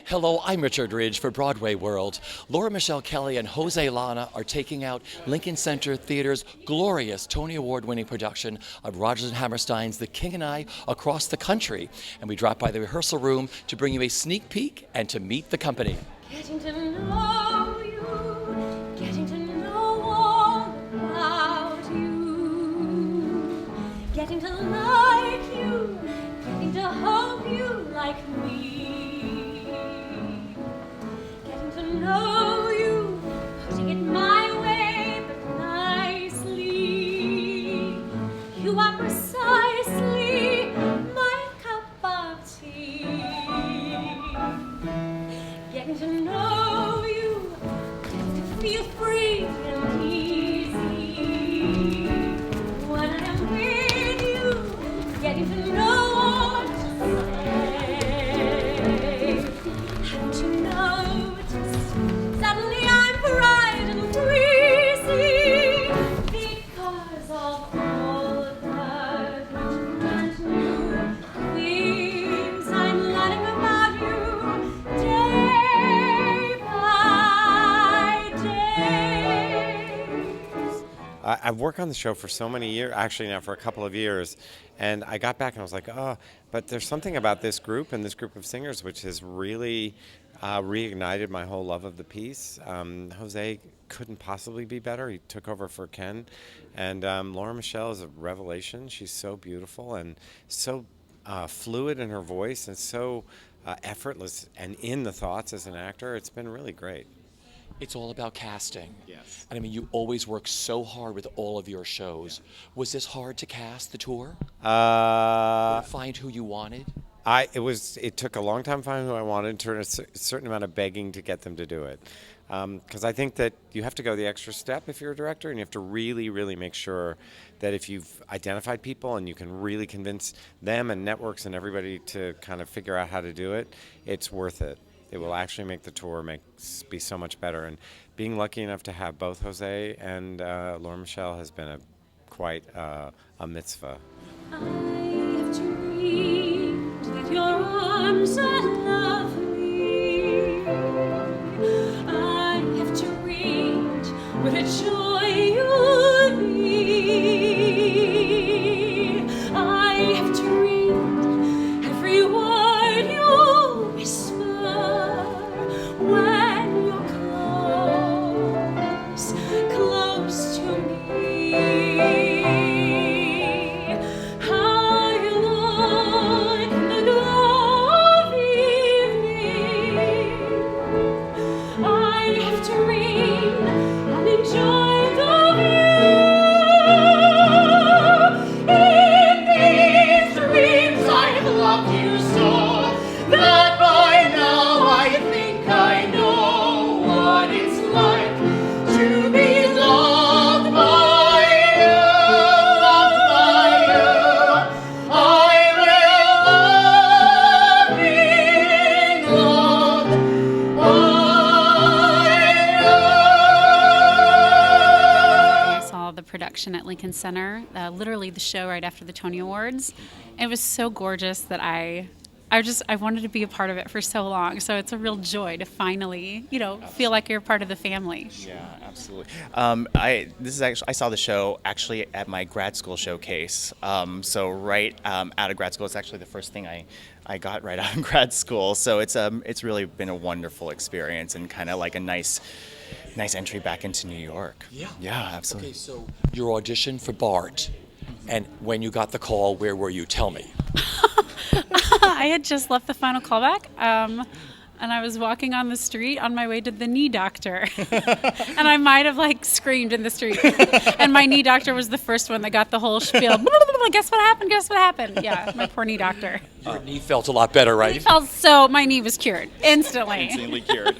Hello, I'm Richard Ridge for BroadwayWorld. Laura Michelle Kelly and Jose Llana are taking out Lincoln Center Theater's glorious Tony Award-winning production of Rodgers and Hammerstein's The King and I across the country. And we dropped by the rehearsal room to bring you a sneak peek and to meet the company. Getting to know you, getting to know all about you, getting to like you, getting to hope you like me. To know you, putting it my way, but nicely. You are precisely my cup of tea. Getting to know you, getting to feel free and easy. When I am with you, getting to know what to say. And to know suddenly I'm bright and breezy because of all the different new things I'm learning about you day by day. I've worked on the show for so many years, actually now for a couple of years, and I got back and I was like, oh, but there's something about this group and this group of singers which has really reignited my whole love of the piece. Jose couldn't possibly be better. He took over for Ken. And Laura Michelle is a revelation. She's so beautiful and so fluid in her voice and so effortless and in the thoughts as an actor. It's been really great. It's all about casting. Yes. And I mean, you always work so hard with all of your shows. Yeah. Was this hard to cast the tour? Or find who you wanted? It took a long time to find who I wanted, and a certain amount of begging to get them to do it. Because I think that you have to go the extra step if you're a director, and you have to really, really make sure that if you've identified people and you can really convince them and networks and everybody to kind of figure out how to do it, it's worth it. It will actually make the tour be so much better. And being lucky enough to have both Jose and Laura Michelle has been quite a mitzvah. I have dreamed that your arms are lovely. I have dreamed what a joy you'll be. I have dreamed every word you whisper when you're close to me. At Lincoln Center, literally the show right after the Tony Awards. It was so gorgeous that I wanted to be a part of it for so long. So it's a real joy to finally, feel like you're part of the family. Yeah, absolutely. I saw the show actually at my grad school showcase. So right out of grad school, it's actually the first thing I got right out of grad school. So it's really been a wonderful experience and kind of like a nice entry back into New York. Yeah, absolutely. Okay, so your audition for Bart, and when you got the call, where were you? Tell me. I had just left the final callback, and I was walking on the street on my way to the knee doctor, and I might have screamed in the street, and my knee doctor was the first one that got the whole spiel. Guess what happened? Yeah, my poor knee doctor. Your knee felt a lot better, right? My knee was cured instantly. Instantly cured.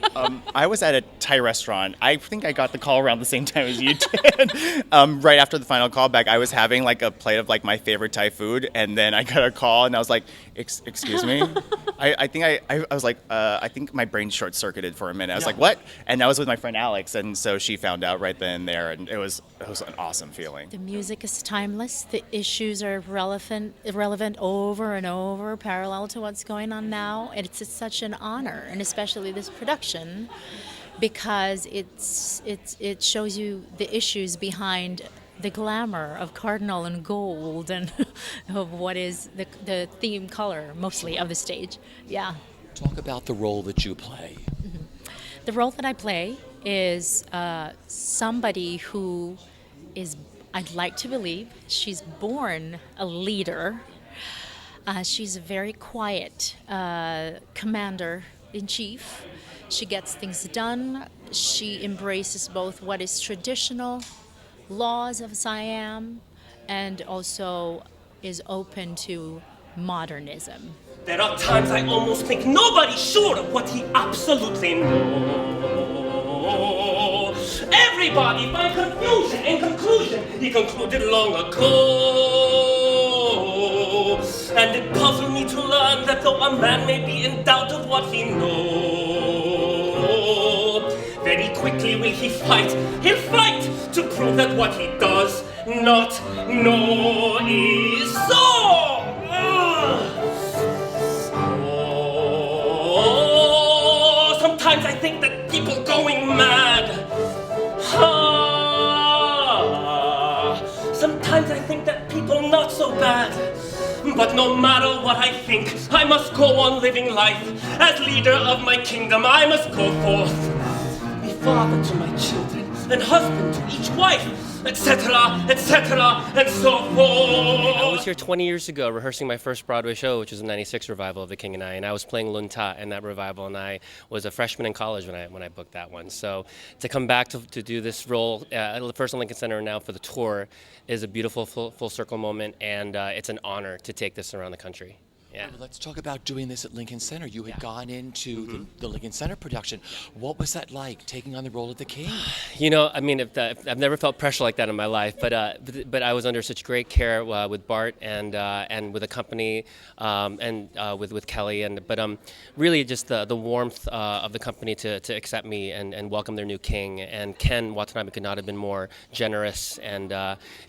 I was at a Thai restaurant. I think I got the call around the same time as you did. Right after the final callback, I was having a plate of my favorite Thai food, and then I got a call, and I was like, "Excuse me." I think my brain short circuited for a minute. I was like, "What?" And I was with my friend Alex, and so she found out right then and there, and it was an awesome feeling. The music is timeless. The issues are relevant over and over power parallel to what's going on now. It's such an honor, and especially this production, because it shows you the issues behind the glamour of cardinal and gold and of what is the theme color mostly of the stage. Yeah. Talk about the role that you play. The role that I play is somebody who is, I'd like to believe, she's born a leader. She's a very quiet commander-in-chief. She gets things done. She embraces both what is traditional laws of Siam and also is open to modernism. There are times I almost think nobody's sure of what he absolutely knows. Everybody finds confusion in conclusion he concluded long ago. And it puzzled me to learn that though a man may be in doubt of what he knows, very quickly will he fight. He'll fight to prove that what he does not know is so. Sometimes I think that people going mad. Sometimes I think that people not so bad. But no matter what I think, I must go on living life. As leader of my kingdom, I must go forth. Be father to my children, and husband to each wife, etc., etc., and so forth. I was here 20 years ago rehearsing my first Broadway show, which was a '96 revival of The King and I was playing Lun Ta in that revival, and I was a freshman in college when I booked that one. So to come back to do this role, first in Lincoln Center and now for the tour, is a beautiful full circle moment, and it's an honor to take this around the country. Yeah. Well, let's talk about doing this at Lincoln Center. You had gone into the Lincoln Center production. What was that like, taking on the role of the king? You know, I mean, I've never felt pressure like that in my life, but I was under such great care with Bart and with the company and with Kelly, but really just the warmth of the company to accept me and welcome their new king. And Ken Watanabe could not have been more generous, and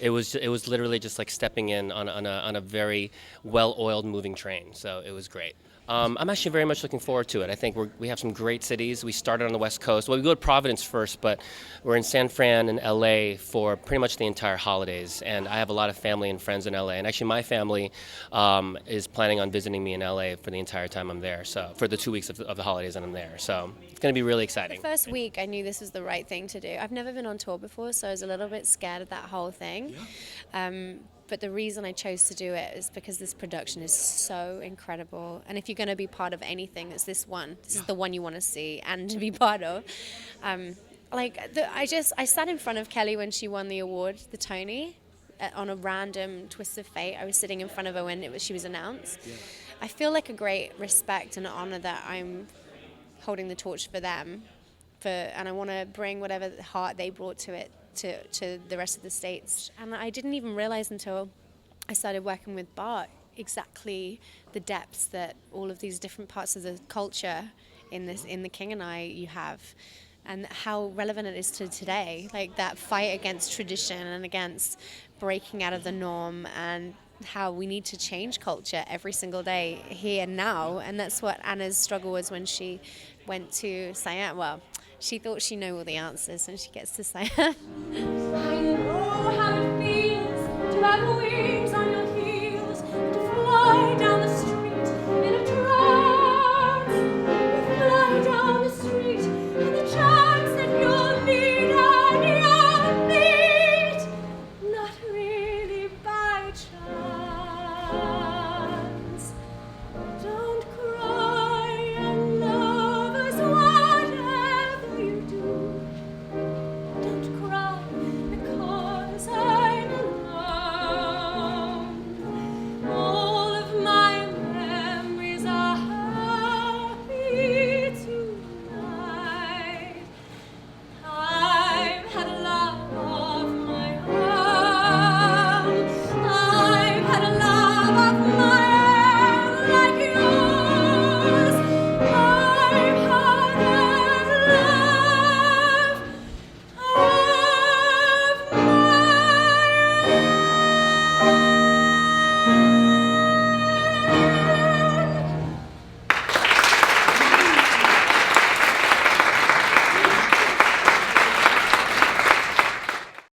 it was literally just like stepping in on a very well-oiled moving train. So it was great. I'm actually very much looking forward to it. I think we have some great cities. We started on the West Coast. Well, we go to Providence first, but we're in San Fran and LA for pretty much the entire holidays. And I have a lot of family and friends in LA. And actually, my family is planning on visiting me in LA for the entire time I'm there. So for the 2 weeks of the holidays that I'm there. So it's going to be really exciting. The first week, I knew this was the right thing to do. I've never been on tour before, so I was a little bit scared of that whole thing. Yeah. But the reason I chose to do it is because this production is so incredible. And if you're going to be part of anything, it's this one. This is the one you want to see and to be part of. I sat in front of Kelly when she won the award, the Tony, on a random twist of fate. I was sitting in front of her when she was announced. Yeah. I feel like a great respect and honor that I'm holding the torch for them. And I want to bring whatever heart they brought to it to the rest of the States. And I didn't even realize until I started working with Bart exactly the depths that all of these different parts of the culture in The King and I you have, and how relevant it is to today, like that fight against tradition and against breaking out of the norm, and how we need to change culture every single day here and now. And that's what Anna's struggle was when she went to Siam. Well, she thought she knew all the answers when she gets to Siam. I know how it feels to have a